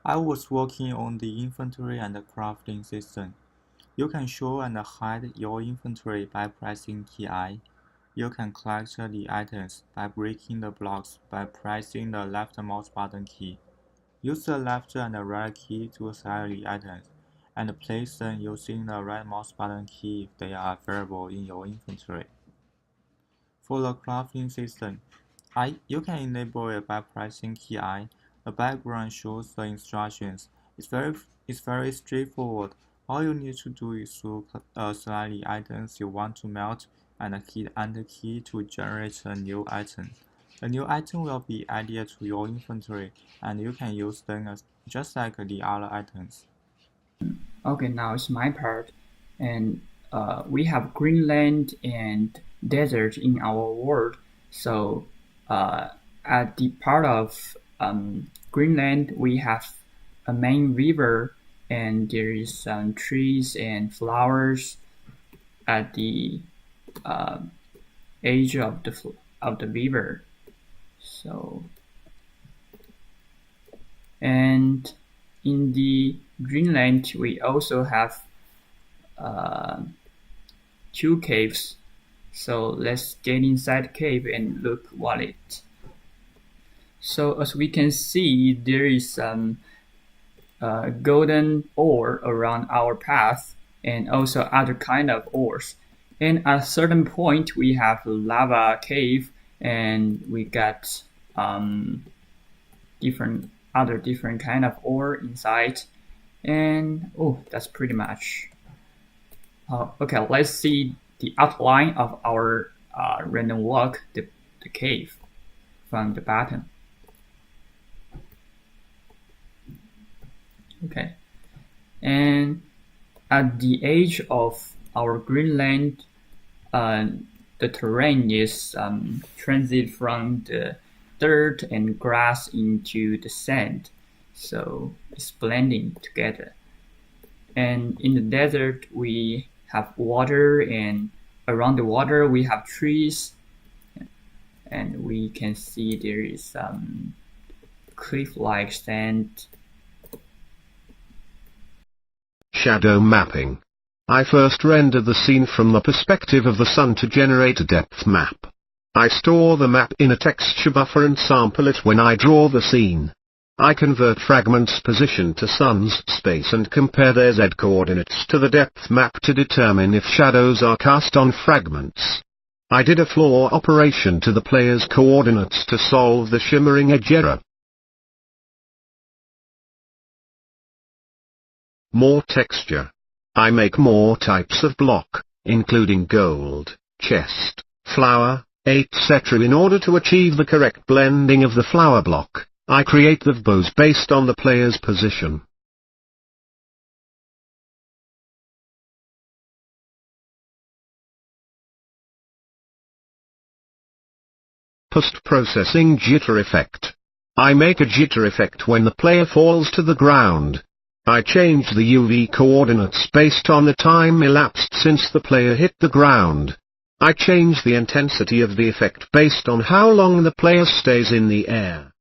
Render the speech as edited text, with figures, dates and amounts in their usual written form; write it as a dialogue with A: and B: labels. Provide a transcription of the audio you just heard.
A: I was working on the inventory and crafting system. You can show and hide your inventory by pressing key I. You can collect the items by breaking the blocks by pressing the left mouse button key. Use the left and right key to select the items, and place them using the right mouse button key if they are available in your inventory. For the crafting system, you can enable it by pressing key I. The background shows the instructions. It's very straightforward. All you need to do is to select the items you want to melt and hit Enter key to generate a new item. A new item will be added to your inventory, and you can use them just like the other items.
B: Okay, now it's my part. And we have Greenland and desert in our world. So at the part of Greenland, we have a main river, and there is some trees and flowers at the uh, edge of the river. So, and in the Greenland, we also have uh, two caves. So let's get inside the cave and look what it. So as we can see, there is some golden ore around our path, and also other kind of ores. And at a certain point, we have a lava cave, and we got different kind of ore inside. And oh, that's pretty much. Okay, let's see the outline of our random walk, the cave, from the bottom. Okay, and at the edge of our Greenland, the terrain is transit from the dirt and grass into the sand, so it's blending together. And in the desert, we have water, and around the water we have trees, and we can see there is some cliff-like sand.
C: Shadow mapping. I first render the scene from the perspective of the sun to generate a depth map. I store the map in a texture buffer and sample it when I draw the scene. I convert fragments' position to sun's space and compare their z coordinates to the depth map to determine if shadows are cast on fragments. I did a floor operation to the player's coordinates to solve the shimmering edge error. More texture. I make more types of block, including gold, chest, flower, etc. In order to achieve the correct blending of the flower block, I create the bows based on the player's position. Post-processing jitter effect. I make a jitter effect when the player falls to the ground. I change the UV coordinates based on the time elapsed since the player hit the ground. I change the intensity of the effect based on how long the player stays in the air.